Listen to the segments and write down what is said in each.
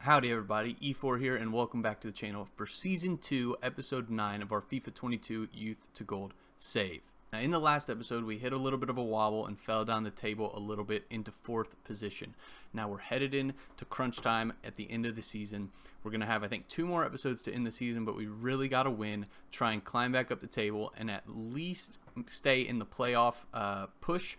Howdy everybody, Efour here, and welcome back to the channel for Season 2, Episode 9 of our FIFA 22 Youth to Gold save. Now in the last episode, we hit a little bit of a wobble and fell down the table a little bit into 4th position. Now we're headed in to crunch time at the end of the season. We're going to have, I think, 2 more episodes to end the season, but we really got to win, try and climb back up the table, and at least stay in the playoff push.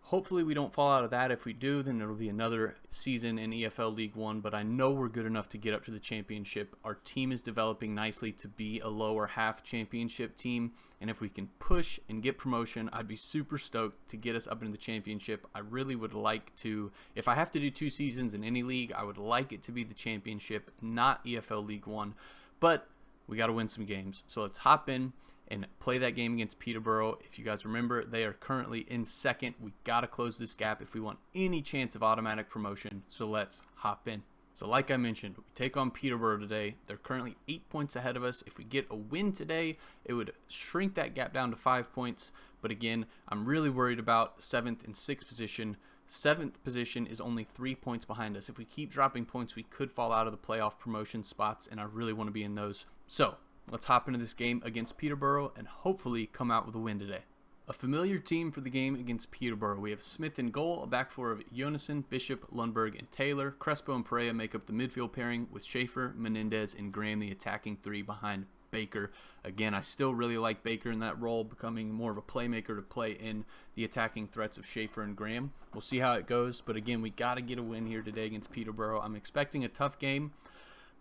Hopefully we don't fall out of that. If we do, then it'll be another season in EFL League One, but I know we're good enough to get up to the championship. Our team is developing nicely to be a lower half championship team, and if we can push and get promotion, I'd be super stoked to get us up into the championship. I really would like to, if I have to do 2 seasons in any league, I would like it to be the championship, not EFL League One, but we got to win some games. So let's hop in and play that game against Peterborough. If you guys remember, they are currently in 2nd. We got to close this gap if we want any chance of automatic promotion. So let's hop in. So like I mentioned, we take on Peterborough today. They're currently 8 points ahead of us. If we get a win today, it would shrink that gap down to 5 points. But again, I'm really worried about 7th and 6th position. 7th position is only 3 points behind us. If we keep dropping points, we could fall out of the playoff promotion spots, and I really want to be in those. So let's hop into this game against Peterborough and hopefully come out with a win today. A familiar team for the game against Peterborough. We have Smith in goal, a back four of Jonassen, Bishop, Lundberg, and Taylor. Crespo and Pereira make up the midfield pairing with Schaefer, Menendez, and Graham, the attacking 3 behind Baker. Again, I still really like Baker in that role, becoming more of a playmaker to play in the attacking threats of Schaefer and Graham. We'll see how it goes, but again, we got to get a win here today against Peterborough. I'm expecting a tough game,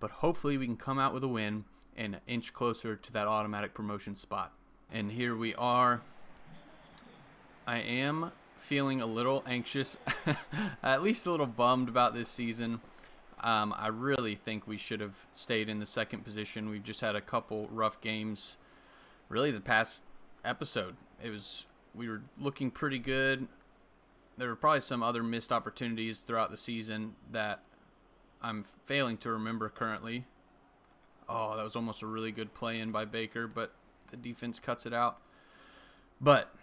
but hopefully we can come out with a win and inch closer to that automatic promotion spot. And here we are. I am feeling a little anxious, at least a little bummed about this season. I really think we should have stayed in the 2nd position. We've just had a couple rough games. Really, the past episode, we were looking pretty good. There were probably some other missed opportunities throughout the season that I'm failing to remember currently. Oh, that was almost a really good play in by Baker, but the defense cuts it out. But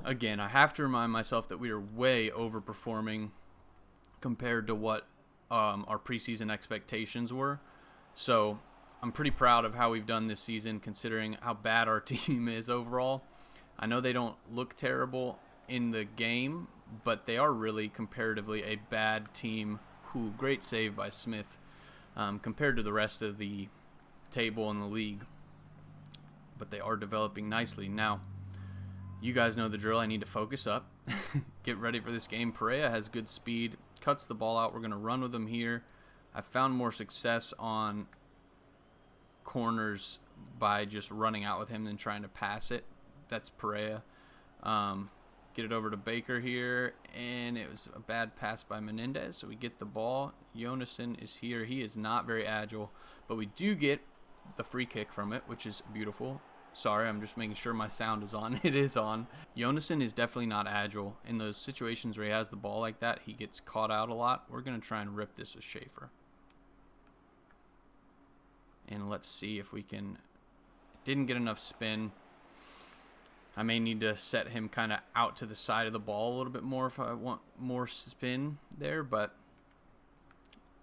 again, I have to remind myself that we are way overperforming compared to what our preseason expectations were. So I'm pretty proud of how we've done this season considering how bad our team is overall. I know they don't look terrible in the game, but they are really comparatively a bad team. Great save by Smith compared to the rest of the table in the league, but they are developing nicely. Now you guys know the drill. I need to focus up, get ready for this game. Pereira has good speed, cuts the ball out. We're going to run with him here. I found more success on corners by just running out with him than trying to pass it. That's Pereira. Get it over to Baker here, and it was a bad pass by Menendez, so we get the ball. Jonassen is here. He is not very agile, but we do get the free kick from it, which is beautiful. Sorry, I'm just making sure my sound is on. It is on. Jonassen is definitely not agile. In those situations where he has the ball like that, he gets caught out a lot. We're going to try and rip this with Schaefer. And let's see if we can... Didn't get enough spin. I may need to set him kind of out to the side of the ball a little bit more if I want more spin there, but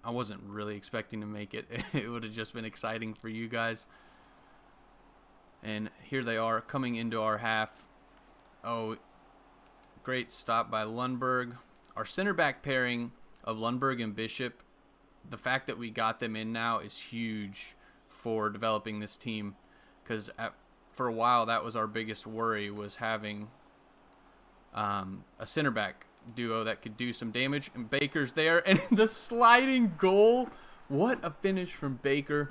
I wasn't really expecting to make it. It would have just been exciting for you guys. And here they are coming into our half. Oh, great stop by Lundberg. Our center back pairing of Lundberg and Bishop, the fact that we got them in now is huge for developing this team, because for a while that was our biggest worry, was having a center back duo that could do some damage, and Baker's there, and the sliding goal. What a finish from Baker.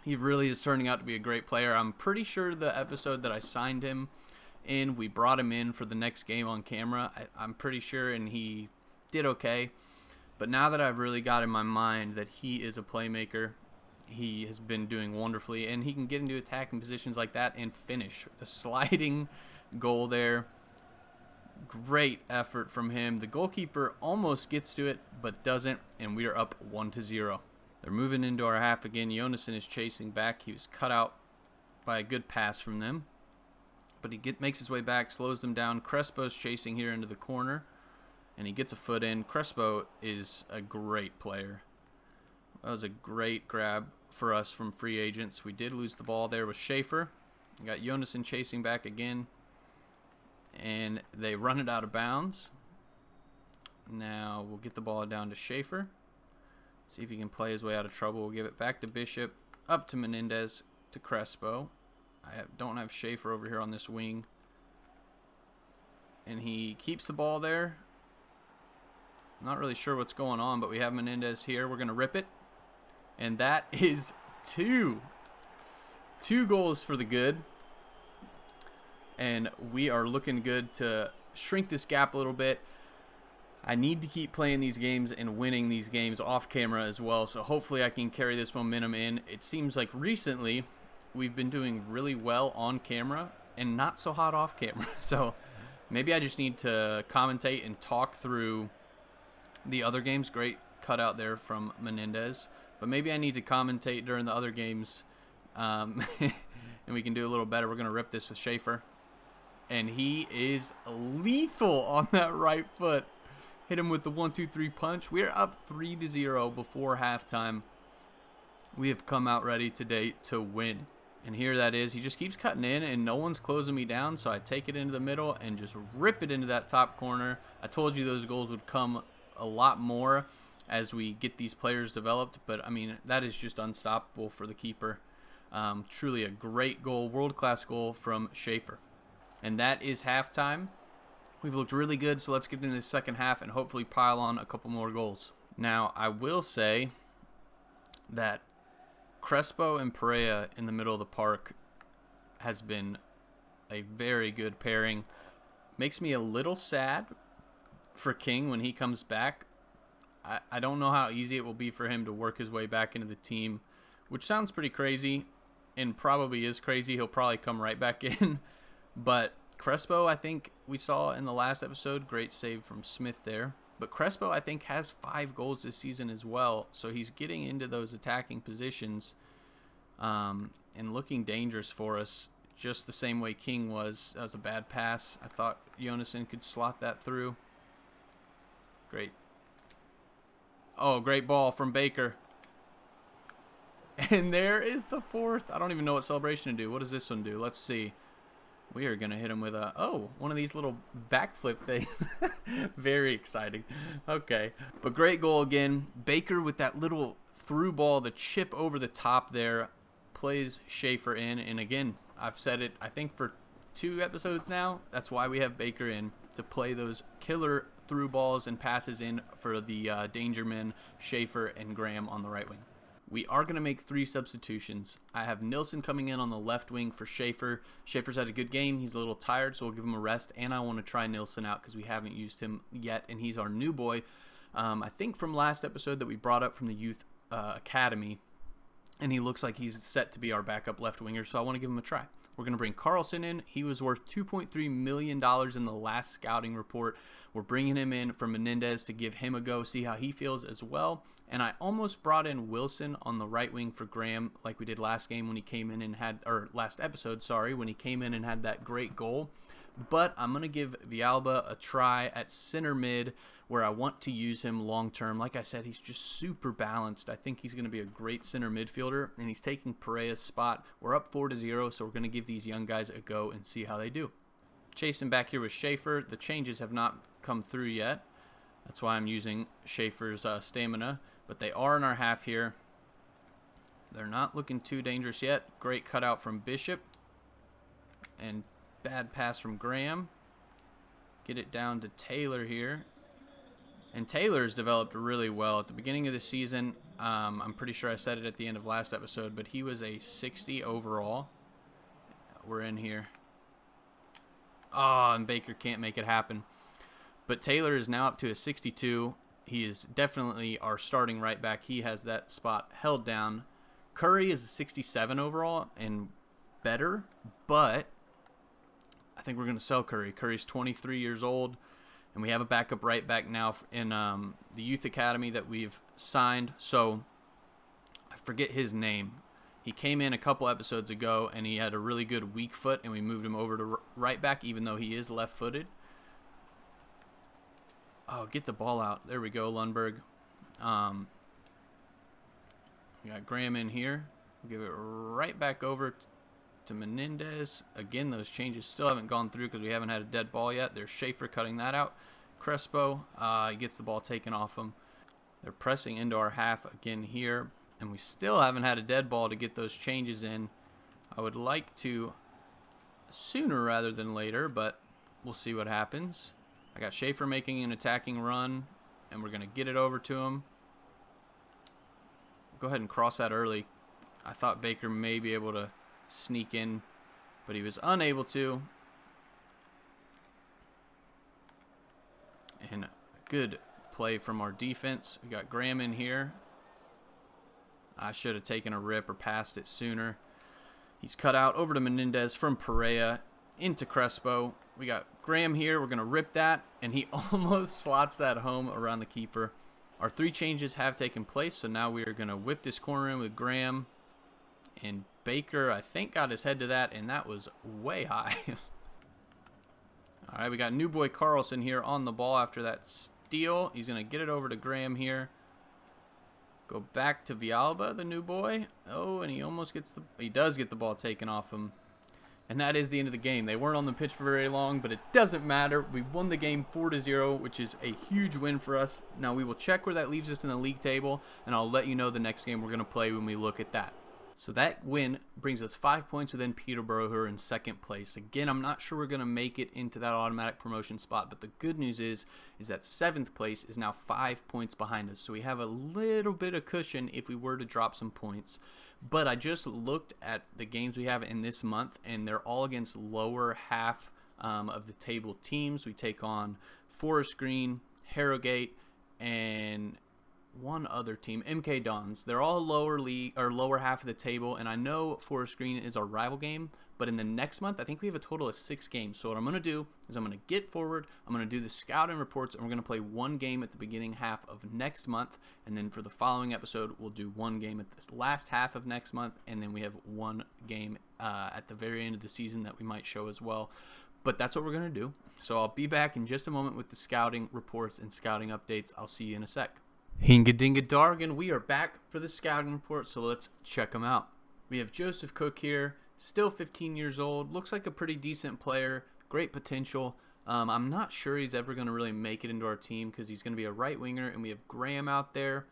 He really is turning out to be a great player. I'm pretty sure the episode that I signed him in, we brought him in for the next game on camera. I'm pretty sure, and he did okay. But now that I've really got in my mind that he is a playmaker, he has been doing wonderfully, and he can get into attacking positions like that and finish. The sliding goal there, great effort from him. The goalkeeper almost gets to it, but doesn't, and we are up 1-0. They're moving into our half again. Jonassen is chasing back. He was cut out by a good pass from them, but he makes his way back, slows them down. Crespo's chasing here into the corner, and he gets a foot in. Crespo is a great player. That was a great grab for us from free agents. We did lose the ball there with Schaefer. We got Jonassen chasing back again. And they run it out of bounds. Now we'll get the ball down to Schaefer. See if he can play his way out of trouble. We'll give it back to Bishop. Up to Menendez. To Crespo. Don't have Schaefer over here on this wing. And he keeps the ball there. Not really sure what's going on, but we have Menendez here. We're going to rip it. And that is two. 2 goals for the good. And we are looking good to shrink this gap a little bit. I need to keep playing these games and winning these games off camera as well. So hopefully I can carry this momentum in. It seems like recently we've been doing really well on camera and not so hot off camera. So maybe I just need to commentate and talk through the other games. Great cutout there from Menendez. But maybe I need to commentate during the other games, and we can do a little better. We're going to rip this with Schaefer. And he is lethal on that right foot. Hit him with the 1-2-3 punch. We are up 3-0 before halftime. We have come out ready today to win. And here that is. He just keeps cutting in, and no one's closing me down. So I take it into the middle and just rip it into that top corner. I told you those goals would come a lot more as we get these players developed. But, I mean, that is just unstoppable for the keeper. Truly a great goal, world-class goal from Schaefer. And that is halftime. We've looked really good, so let's get into the second half and hopefully pile on a couple more goals. Now, I will say that Crespo and Perea in the middle of the park has been a very good pairing. Makes me a little sad for King when he comes back. I don't know how easy it will be for him to work his way back into the team, which sounds pretty crazy and probably is crazy. He'll probably come right back in. But Crespo, I think we saw in the last episode, great save from Smith there. But Crespo, I think, has 5 goals this season as well. So he's getting into those attacking positions and looking dangerous for us, just the same way King was. That was a bad pass. I thought Jonassen could slot that through. Great. Oh, great ball from Baker. And there is the 4th. I don't even know what celebration to do. What does this one do? Let's see. We are going to hit him with one of these little backflip things. Very exciting. Okay. But great goal again. Baker with that little through ball, the chip over the top there, plays Schaefer in. And again, I've said it, I think, for 2 episodes now. That's why we have Baker in, to play those killer through balls and passes in for the danger men, Schaefer and Graham on the right wing. We are going to make 3 substitutions. I have Nilsson coming in on the left wing for Schaefer. Schaefer's had a good game. He's a little tired, so we'll give him a rest. And I want to try Nilsson out because we haven't used him yet, and he's our new boy. I think from last episode that we brought up from the youth academy, and he looks like he's set to be our backup left winger, so I want to give him a try. We're going to bring Carlson in. He was worth $2.3 million in the last scouting report. We're bringing him in for Menendez to give him a go, see how he feels as well. And I almost brought in Wilson on the right wing for Graham like we did last game when he came in and had, or last episode, sorry, when he came in and had that great goal. But I'm going to give Villalba a try at center mid where I want to use him long term. Like I said, he's just super balanced. I think he's going to be a great center midfielder, and he's taking Perea's spot. We're up 4-0, so we're going to give these young guys a go and see how they do. Chasing back here with Schaefer. The changes have not come through yet. That's why I'm using Schaefer's stamina. But they are in our half here. They're not looking too dangerous yet. Great cutout from Bishop. And bad pass from Graham. Get it down to Taylor here. And Taylor's developed really well. At the beginning of the season, I'm pretty sure I said it at the end of last episode, but he was a 60 overall. We're in here. Oh, and Baker can't make it happen. But Taylor is now up to a 62. He is definitely our starting right back. He has that spot held down. Curry is a 67 overall and better, but I think we're going to sell Curry. Curry's 23 years old, and we have a backup right back now in the youth academy that we've signed. So I forget his name. He came in a couple episodes ago, and he had a really good weak foot, and we moved him over to right back, even though he is left-footed. Oh, get the ball out. There we go, Lundberg. We got Graham in here. We'll give it right back over to Menendez. Again, those changes still haven't gone through because we haven't had a dead ball yet. There's Schaefer cutting that out. Crespo, he gets the ball taken off him. They're pressing into our half again here, and we still haven't had a dead ball to get those changes in. I would like to sooner rather than later, but we'll see what happens. I got Schaefer making an attacking run, and we're going to get it over to him. Go ahead and cross that early. I thought Baker may be able to sneak in, but he was unable to. And a good play from our defense. We got Graham in here. I should have taken a rip or passed it sooner. He's cut out over to Menendez from Perea into Crespo. We got Graham here. We're going to rip that, and he almost slots that home around the keeper. Our 3 changes have taken place, so now we are going to whip this corner in with Graham. And Baker, I think, got his head to that, and that was way high. All right, we got new boy Carlson here on the ball after that steal. He's going to get it over to Graham here. Go back to Villalba, the new boy. Oh, and he almost gets he does get the ball taken off him. And that is the end of the game. They weren't on the pitch for very long, but it doesn't matter. We won the game 4-0, which is a huge win for us. Now we will check where that leaves us in the league table, and I'll let you know the next game we're going to play when we look at that. So that win brings us 5 points within Peterborough, who are in second place. Again, I'm not sure we're going to make it into that automatic promotion spot, but the good news is that 7th place is now 5 points behind us. So we have a little bit of cushion if we were to drop some points. But I just looked at the games we have in this month, and they're all against lower half of the table teams. We take on Forest Green, Harrogate, and one other team, MK Dons. They're all lower league or lower half of the table, and I know Forest Green is our rival game, but in the next month I think we have a total of 6 games. So what I'm going to do is I'm going to get forward, I'm going to do the scouting reports, and we're going to play 1 game at the beginning half of next month, and then for the following episode we'll do 1 game at the last half of next month, and then we have 1 game at the very end of the season that we might show as well. But that's what we're going to do. So I'll be back in just a moment with the scouting reports and scouting updates. I'll see you in a sec. Hinga dinga dargan, we are back for the scouting report, so let's check them out. We have Joseph Cook here, still 15 years old, looks like a pretty decent player, great potential. I'm not sure he's ever going to really make it into our team because he's going to be a right winger, and we have Graham out there,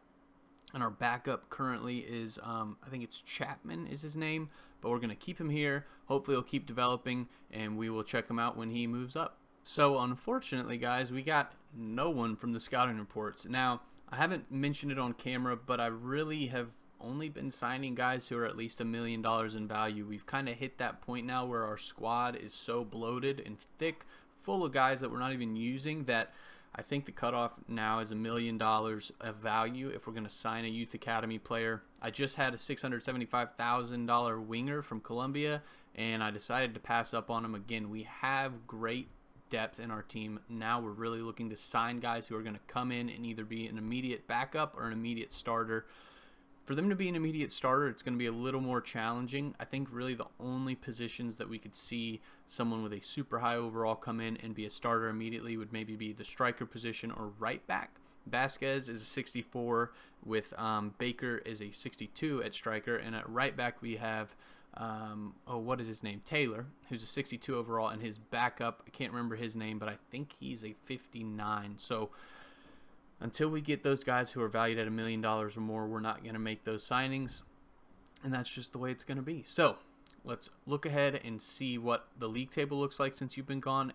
and our backup currently is, I think it's Chapman is his name, but we're going to keep him here. Hopefully he'll keep developing, and we will check him out when he moves up. So unfortunately, guys, we got no one from the scouting reports. Now, I haven't mentioned it on camera, but I really have only been signing guys who are at least $1 million in value. We've kind of hit that point now where our squad is so bloated and thick, full of guys that we're not even using, that I think the cutoff now is $1 million of value if we're going to sign a youth academy player. I just had a $675,000 winger from Colombia, and I decided to pass up on him again. We have great depth in our team. Now we're really looking to sign guys who are going to come in and either be an immediate backup or an immediate starter. For them to be an immediate starter, it's going to be a little more challenging. I think really the only positions that we could see someone with a super high overall come in and be a starter immediately would maybe be the striker position or right back. Vasquez is a 64 with Baker is a 62 at striker, and at right back we have what is his name? Taylor, who's a 62 overall, and his backup, I can't remember his name, but I think he's a 59. So until we get those guys who are valued at $1 million or more, we're not going to make those signings, and that's just the way it's going to be. So let's look ahead and see what the league table looks like since you've been gone,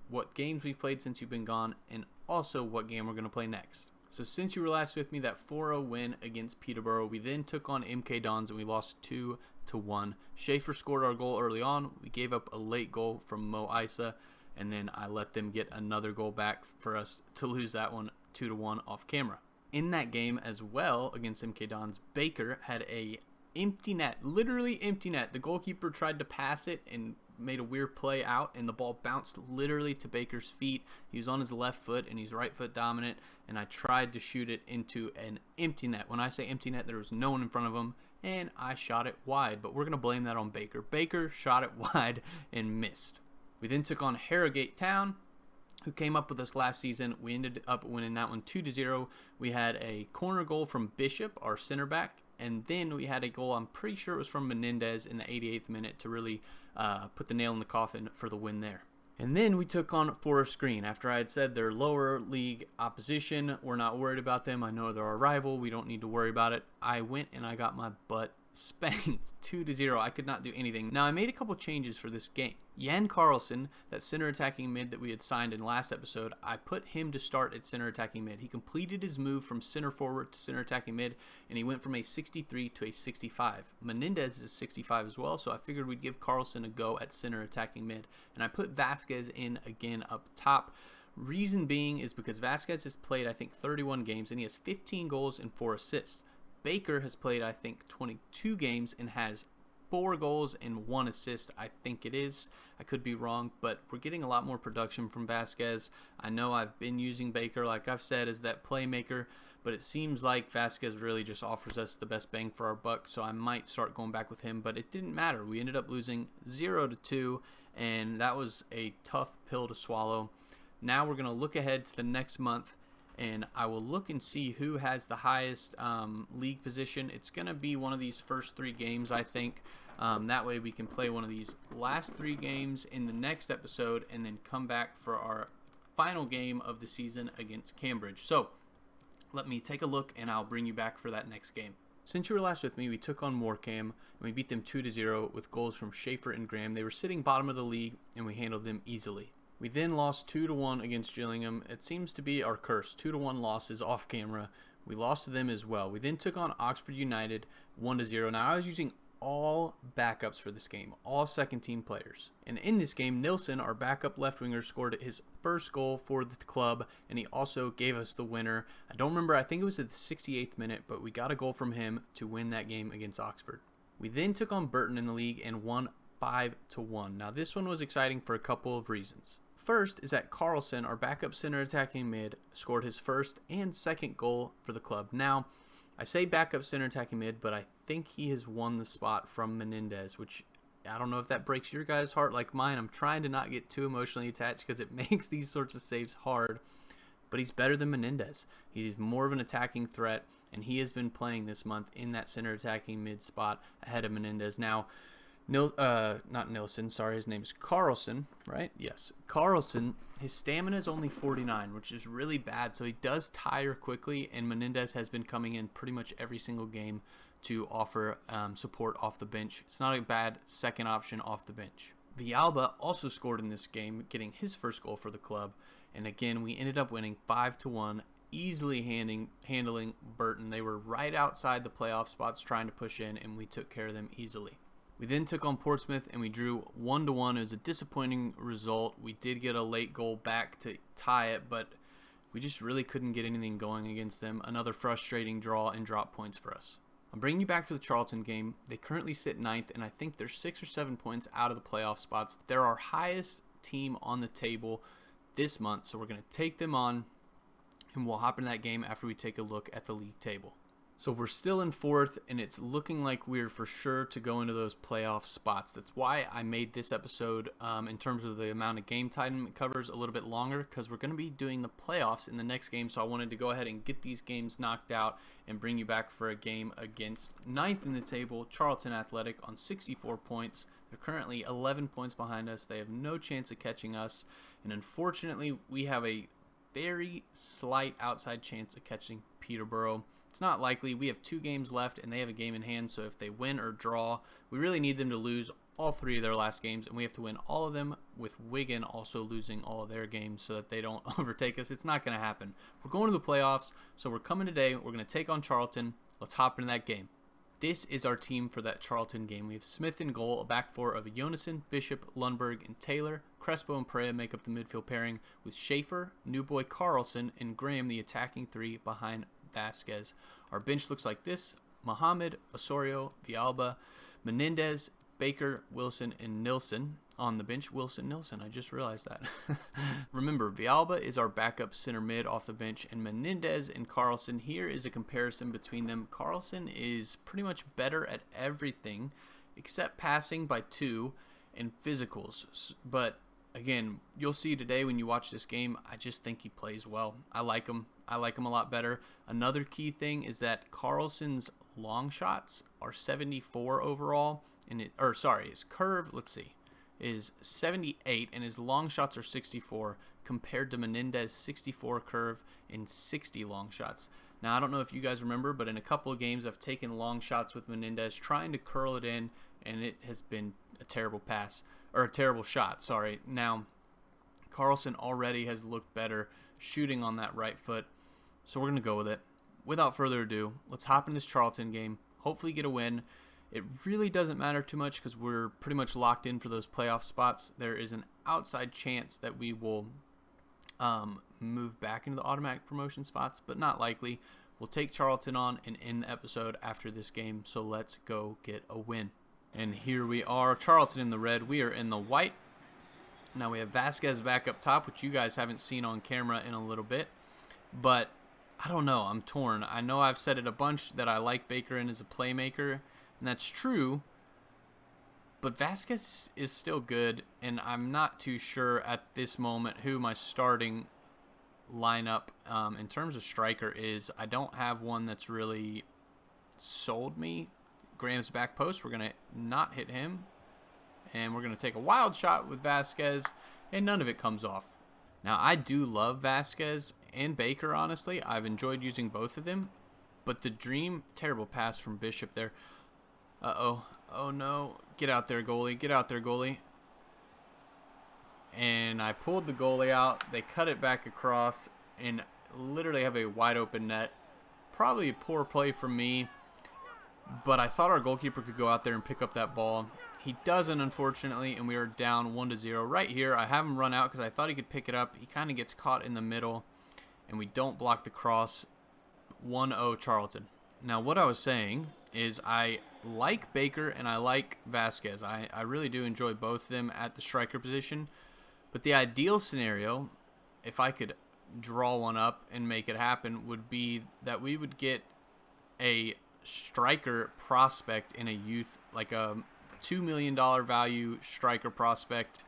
what games we've played since you've been gone, and also what game we're going to play next. So since you were last with me, that 4-0 win against Peterborough, we then took on MK Dons and we lost 2-1. Schaefer scored our goal early on. We gave up a late goal from Mo Isa, and then I let them get another goal back for us to lose that one 2-1 off camera. In that game as well against MK Dons, Baker had a empty net, literally empty net. The goalkeeper tried to pass it and made a weird play out, and the ball bounced literally to Baker's feet. He was on his left foot and he's right foot dominant, and I tried to shoot it into an empty net. When I say empty net, there was no one in front of him, and I shot it wide, but we're going to blame that on Baker. Baker shot it wide and missed. We then took on Harrogate Town, who came up with us last season. We ended up winning that one 2-0. We had a corner goal from Bishop, our center back, and then we had a goal, I'm pretty sure it was from Menendez in the 88th minute to really put the nail in the coffin for the win there. And then we took on Forest Green. After I had said they're lower league opposition, we're not worried about them. I know they're our rival. We don't need to worry about it. I went and I got my butt spanked 2-0. I could not do anything. Now, I made a couple changes for this game. Jan Carlson, that center attacking mid that we had signed in last episode, I put him to start at center attacking mid. He completed his move from center forward to center attacking mid, and he went from a 63 to a 65. Menendez is 65 as well, so I figured we'd give Carlson a go at center attacking mid. And I put Vasquez in again up top. Reason being is because Vasquez has played, I think, 31 games, and he has 15 goals and 4 assists. Baker has played, I think, 22 games and has 4 goals and 1 assist, I think it is. I could be wrong, but we're getting a lot more production from Vasquez. I know I've been using Baker, like I've said, as that playmaker, but it seems like Vasquez really just offers us the best bang for our buck, so I might start going back with him, but it didn't matter. We ended up losing 0-2, and that was a tough pill to swallow. Now we're going to look ahead to the next month, and I will look and see who has the highest league position. It's going to be one of these first 3 games, I think. That way we can play one of these last 3 games in the next episode and then come back for our final game of the season against Cambridge. So let me take a look, and I'll bring you back for that next game. Since you were last with me, we took on Morecambe, and we beat them 2-0 with goals from Schaefer and Graham. They were sitting bottom of the league, and we handled them easily. We then lost 2-1 against Gillingham. It seems to be our curse. 2-1 losses off camera. We lost to them as well. We then took on Oxford United 1-0. Now, I was using all backups for this game, all second team players. And in this game, Nilsson, our backup left winger, scored his first goal for the club, and he also gave us the winner. I don't remember, I think it was at the 68th minute, but we got a goal from him to win that game against Oxford. We then took on Burton in the league and won 5-1. Now, this one was exciting for a couple of reasons. First is that Carlson, our backup center attacking mid, scored his first and second goal for the club. Now, I say backup center attacking mid, but I think he has won the spot from Menendez, which I don't know if that breaks your guys' heart like mine. I'm trying to not get too emotionally attached because it makes these sorts of saves hard, but he's better than Menendez. He's more of an attacking threat, and he has been playing this month in that center attacking mid spot ahead of Menendez. Now, not Nilsson, sorry, his name's Carlson, right? Yes, Carlson, his stamina is only 49, which is really bad, so he does tire quickly, and Menendez has been coming in pretty much every single game to offer support off the bench. It's not a bad second option off the bench. Villalba also scored in this game, getting his first goal for the club, and again, we ended up winning 5-1, easily handling Burton. They were right outside the playoff spots trying to push in, and we took care of them easily. We then took on Portsmouth, and we drew 1-1. It was a disappointing result. We did get a late goal back to tie it, but we just really couldn't get anything going against them. Another frustrating draw and drop points for us. I'm bringing you back for the Charlton game. They currently sit 9th, and I think they're 6 or 7 points out of the playoff spots. They're our highest team on the table this month, so we're going to take them on, and we'll hop into that game after we take a look at the league table. So we're still in 4th, and it's looking like we're for sure to go into those playoff spots. That's why I made this episode, in terms of the amount of game time it covers, a little bit longer, because we're going to be doing the playoffs in the next game. So I wanted to go ahead and get these games knocked out and bring you back for a game against 9th in the table, Charlton Athletic, on 64 points. They're currently 11 points behind us. They have no chance of catching us, and unfortunately, we have a very slight outside chance of catching Peterborough. It's not likely. We have 2 games left, and they have a game in hand, so if they win or draw, we really need them to lose all 3 of their last games, and we have to win all of them, with Wigan also losing all of their games so that they don't overtake us. It's not going to happen. We're going to the playoffs, so we're coming today. We're going to take on Charlton. Let's hop into that game. This is our team for that Charlton game. We have Smith in goal, a back 4 of Jonasson, Bishop, Lundberg, and Taylor. Crespo and Perea make up the midfield pairing, with Schaefer, Newboy, Carlson, and Graham the attacking 3 behind Vasquez. Our bench looks like this: Mohammed, Osorio, Villalba, Menendez, Baker, Wilson, and Nilsson. On the bench, Wilson, Nilsson. I just realized that. Remember, Villalba is our backup center mid off the bench, and Menendez and Carlson. Here is a comparison between them. Carlson is pretty much better at everything except passing by 2 and physicals. But again, you'll see today when you watch this game, I just think he plays well. I like him. I like him a lot better. Another key thing is that Carlson's long shots are 74 overall, and his curve, let's see, is 78, and his long shots are 64, compared to Menendez 64 curve and 60 long shots. Now, I don't know if you guys remember, but in a couple of games, I've taken long shots with Menendez, trying to curl it in, and it has been a terrible pass, or a terrible shot, sorry. Now, Carlson already has looked better shooting on that right foot, so we're going to go with it. Without further ado, let's hop in this Charlton game, hopefully get a win. It really doesn't matter too much because we're pretty much locked in for those playoff spots. There is an outside chance that we will move back into the automatic promotion spots, but not likely. We'll take Charlton on and end the episode after this game, so let's go get a win. And here we are, Charlton in the red, we are in the white. Now we have Vasquez back up top, which you guys haven't seen on camera in a little bit, but I don't know, I'm torn. I know I've said it a bunch that I like Baker in as a playmaker, and that's true, but Vasquez is still good, and I'm not too sure at this moment who my starting lineup in terms of striker is. I don't have one that's really sold me. Graham's back post, we're going to not hit him, and we're going to take a wild shot with Vasquez, and none of it comes off. Now, I do love Vasquez and Baker, honestly. I've enjoyed using both of them, but the dream, terrible pass from Bishop there. Uh-oh. Oh, no. Get out there, goalie. Get out there, goalie. And I pulled the goalie out. They cut it back across and literally have a wide open net. Probably a poor play from me, but I thought our goalkeeper could go out there and pick up that ball. He doesn't, unfortunately, and we are down 1-0 right here. I have him run out because I thought he could pick it up. He kind of gets caught in the middle, and we don't block the cross. 1-0 Charlton. Now, what I was saying is I like Baker and I like Vasquez. I really do enjoy both of them at the striker position. But the ideal scenario, if I could draw one up and make it happen, would be that we would get a striker prospect in a youth, like a $2 million value striker prospect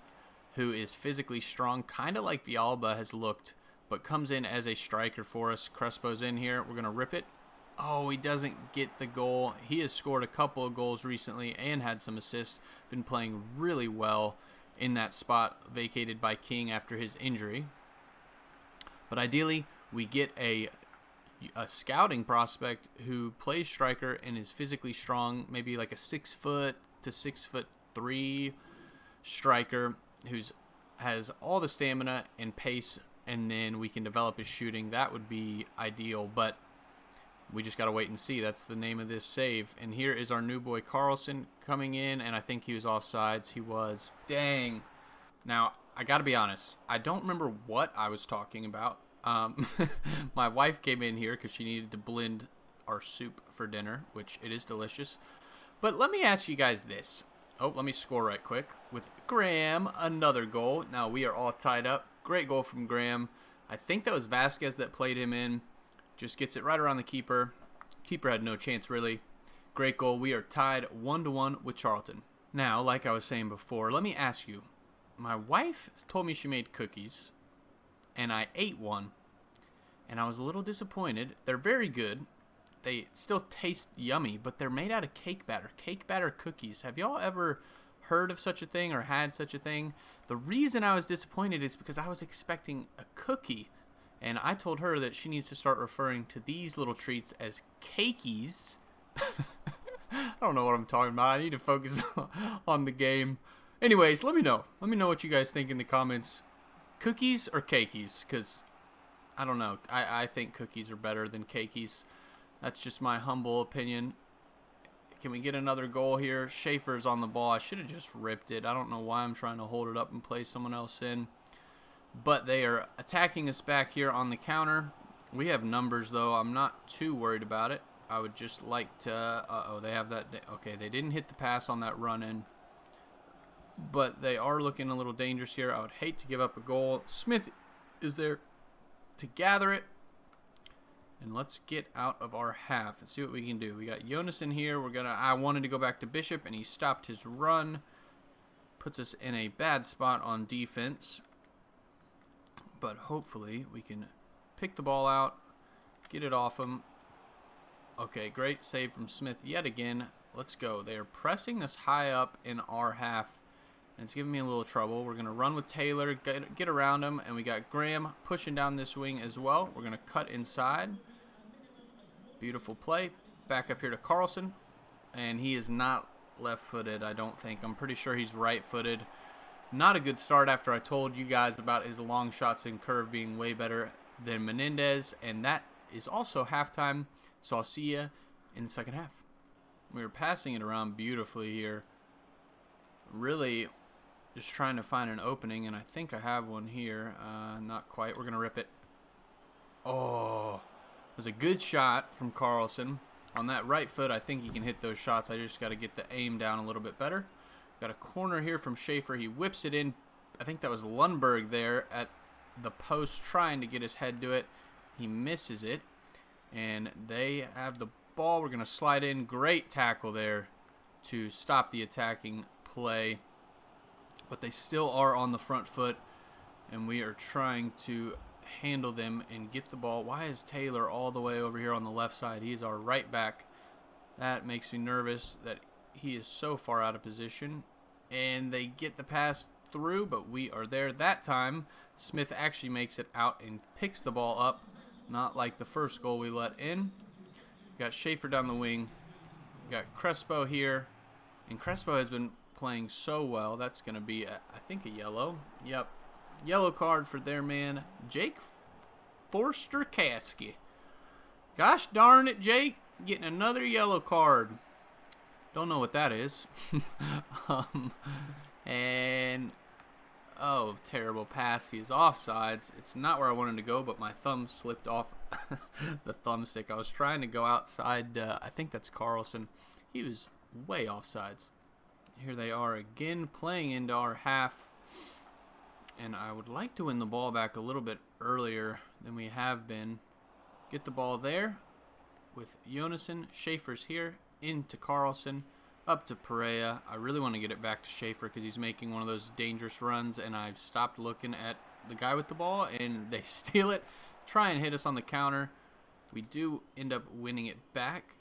who is physically strong, kind of like Villalba has looked, but comes in as a striker for us. Crespo's in here. We're going to rip it. Oh, he doesn't get the goal. He has scored a couple of goals recently and had some assists. Been playing really well in that spot vacated by King after his injury. But ideally, we get a scouting prospect who plays striker and is physically strong, maybe like a 6 foot to 6'3" striker who's has all the stamina and pace, and then we can develop his shooting. That would be ideal, but we just got to wait and see. That's the name of this save. And here is our new boy Carlson coming in, and I think he was offsides. He was. Dang. Now, I got to be honest. I don't remember what I was talking about. My wife came in here because she needed to blend our soup for dinner, which it is delicious. But let me ask you guys this. Oh, let me score right quick with Graham. Another goal. Now, we are all tied up. Great goal from Graham. I think that was Vasquez that played him in. Just gets it right around the keeper. Keeper had no chance, really. Great goal. We are tied 1-1 with Charlton. Now, like I was saying before, let me ask you. My wife told me she made cookies, and I ate one, and I was a little disappointed. They're very good. They still taste yummy, but they're made out of cake batter. Cake batter cookies. Have y'all ever heard of such a thing or had such a thing? The reason I was disappointed is because I was expecting a cookie. And I told her that she needs to start referring to these little treats as cakeys. I don't know what I'm talking about. I need to focus on the game. Anyways, let me know. Let me know what you guys think in the comments. Cookies or cakeys? Because, I don't know. I think cookies are better than cakeys. That's just my humble opinion. Can we get another goal here? Schaefer's on the ball. I should have just ripped it. I don't know why I'm trying to hold it up and play someone else in. But they are attacking us back here on the counter. We have numbers, though. I'm not too worried about it. I would just like to... Uh-oh, they have that... Okay, they didn't hit the pass on that run-in. But they are looking a little dangerous here. I would hate to give up a goal. Smith is there to gather it. And let's get out of our half and see what we can do. We got Jonas in here. I wanted to go back to Bishop, and he stopped his run. Puts us in a bad spot on defense. But hopefully we can pick the ball out, get it off him. Okay, great save from Smith yet again. Let's go. They are pressing us high up in our half, and it's giving me a little trouble. We're going to run with Taylor, get around him, and we got Graham pushing down this wing as well. We're going to cut inside. Beautiful play. Back up here to Carlson, and he is not left-footed, I don't think. I'm pretty sure he's right-footed. Not a good start after I told you guys about his long shots and curve being way better than Menendez, and that is also halftime, so I'll see you in the second half. We were passing it around beautifully here. Really just trying to find an opening, and I think I have one here. Not quite. We're going to rip it. Oh, it was a good shot from Carlson. On that right foot, I think he can hit those shots. I just got to get the aim down a little bit better. Got a corner here from Schaefer. He whips it in. I think that was Lundberg there at the post trying to get his head to it. He misses it, and they have the ball. We're going to slide in. Great tackle there to stop the attacking play. But they still are on the front foot, and we are trying to handle them and get the ball. Why is Taylor all the way over here on the left side? He's our right back. That makes me nervous that he is so far out of position. And they get the pass through, but we are there. That time, Smith actually makes it out and picks the ball up, not like the first goal we let in. Got Schaefer down the wing. Got Crespo here, and Crespo has been playing so well. That's going to be, I think, a yellow. Yep. Yellow card for their man, Jake Forster-Kasky. Gosh darn it, Jake. Getting another yellow card. Don't know what that is. And, oh, terrible pass. He is offsides. It's not where I wanted to go, but my thumb slipped off the thumbstick. I was trying to go outside. I think that's Carlson. He was way offsides. Here they are again playing into our half. And I would like to win the ball back a little bit earlier than we have been. Get the ball there with Jonassen. Schaefer's here. Into Carlson. Up to Pereira. I really want to get it back to Schaefer because he's making one of those dangerous runs. And I've stopped looking at the guy with the ball. And they steal it. Try and hit us on the counter. We do end up winning it back.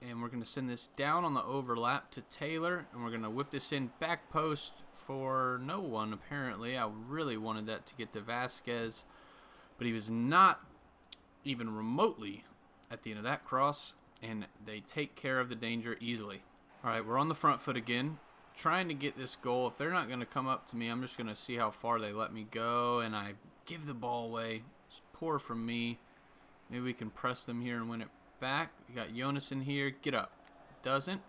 And we're going to send this down on the overlap to Taylor. And we're going to whip this in back post for no one, apparently. I really wanted that to get to Vasquez, but he was not even remotely at the end of that cross, and they take care of the danger easily. All right, we're on the front foot again, trying to get this goal. If they're not going to come up to me, I'm just going to see how far they let me go, and I give the ball away. It's poor from me. Maybe we can press them here and win it back. We got Jonassen here. Get up. Doesn't.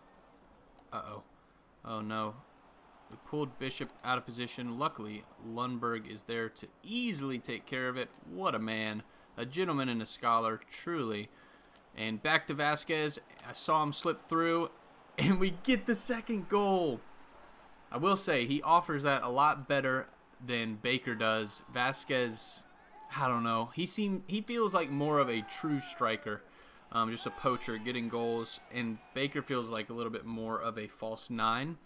Uh-oh. Oh, no. We pulled Bishop out of position. Luckily, Lundberg is there to easily take care of it. What a man. A gentleman and a scholar, truly. And back to Vasquez. I saw him slip through, and we get the second goal. I will say, he offers that a lot better than Baker does. Vasquez, I don't know. He feels like more of a true striker. Just a poacher getting goals. And Baker feels like a little bit more of a false nine.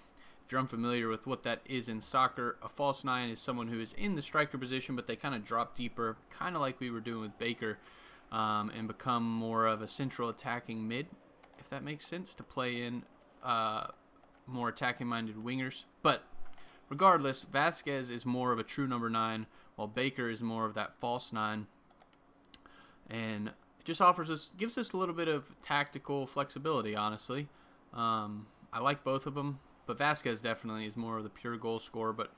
If you're unfamiliar with what that is in soccer, a false nine is someone who is in the striker position, but they kind of drop deeper, kind of like we were doing with Baker, and become more of a central attacking mid, if that makes sense, to play in more attacking-minded wingers. But regardless, Vasquez is more of a true number 9, while Baker is more of that false 9. And it just gives us a little bit of tactical flexibility, honestly. I like both of them. But Vasquez definitely is more of the pure goal scorer. But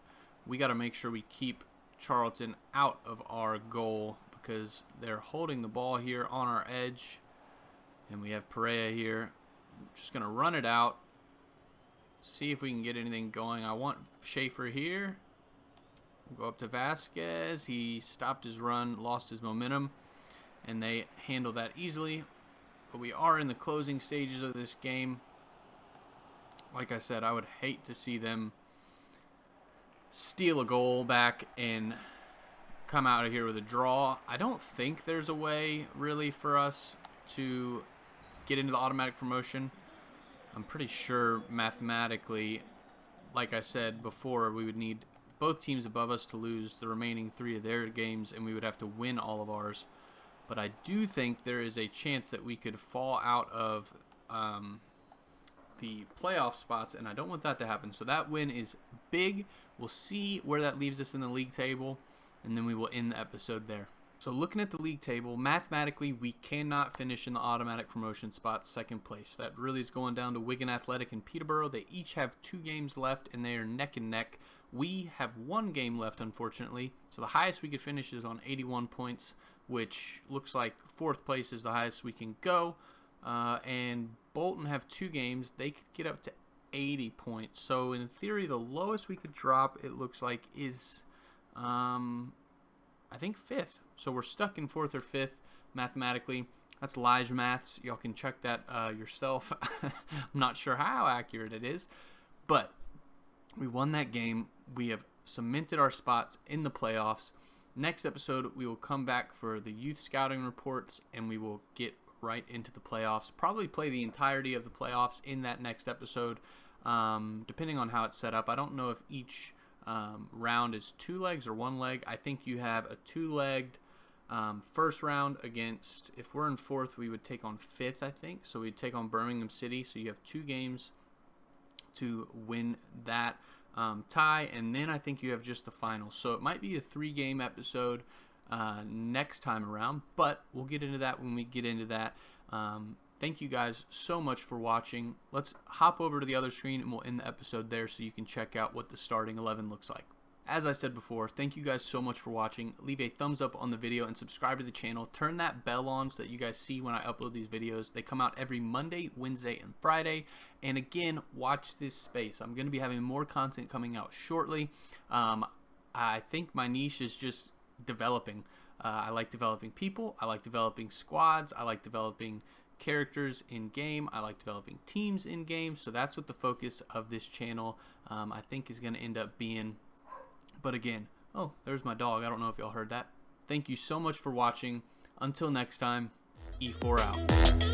we got to make sure we keep Charlton out of our goal because they're holding the ball here on our edge. And we have Pereira here. Just going to run it out. See if we can get anything going. I want Schaefer here. We'll go up to Vasquez. He stopped his run, lost his momentum. And they handle that easily. But we are in the closing stages of this game. Like I said, I would hate to see them steal a goal back and come out of here with a draw. I don't think there's a way, really, for us to get into the automatic promotion. I'm pretty sure mathematically, like I said before, we would need both teams above us to lose the remaining 3 of their games, and we would have to win all of ours. but I do think there is a chance that we could fall out of the playoff spots, and I don't want that to happen. So that win is big. We'll see where that leaves us in the league table, and then we will end the episode there. So looking at the league table, mathematically, we cannot finish in the automatic promotion spot second place. That really is going down to Wigan Athletic and Peterborough. They each have 2 games left, and they are neck and neck. We have 1 game left, unfortunately. So the highest we could finish is on 81 points, which looks like 4th place is the highest we can go. And Bolton have 2 games. They could get up to 80 points. So in theory, the lowest we could drop, it looks like, is I think 5th. So we're stuck in 4th or 5th mathematically. That's Lige maths. Y'all can check that yourself. I'm not sure how accurate it is, but we won that game. We have cemented our spots in the playoffs. Next episode, we will come back for the youth scouting reports, and we will get right into the playoffs. Probably play the entirety of the playoffs in that next episode, depending on how it's set up. I don't know if each round is 2 legs or 1 leg. I think you have a 2-legged first round against, if we're in 4th, we would take on 5th, I think. So we'd take on Birmingham City. So you have 2 games to win that tie, and then I think you have just the final. So it might be a 3-game episode next time around, but we'll get into that when we get into that. Thank you guys so much for watching. Let's hop over to the other screen and we'll end the episode there so you can check out what the starting 11 looks like. As I said before, thank you guys so much for watching. Leave a thumbs up on the video and subscribe to the channel. Turn that bell on so that you guys see when I upload these videos. They come out every Monday, Wednesday, and Friday. And again, watch this space. I'm going to be having more content coming out shortly. I think my niche is just developing. I like developing people. I like developing squads. I like developing characters in game. I like developing teams in game. So that's what the focus of this channel I think is going to end up being. But again, oh, there's my dog. I don't know if y'all heard that. Thank you so much for watching. Until next time, Efour out.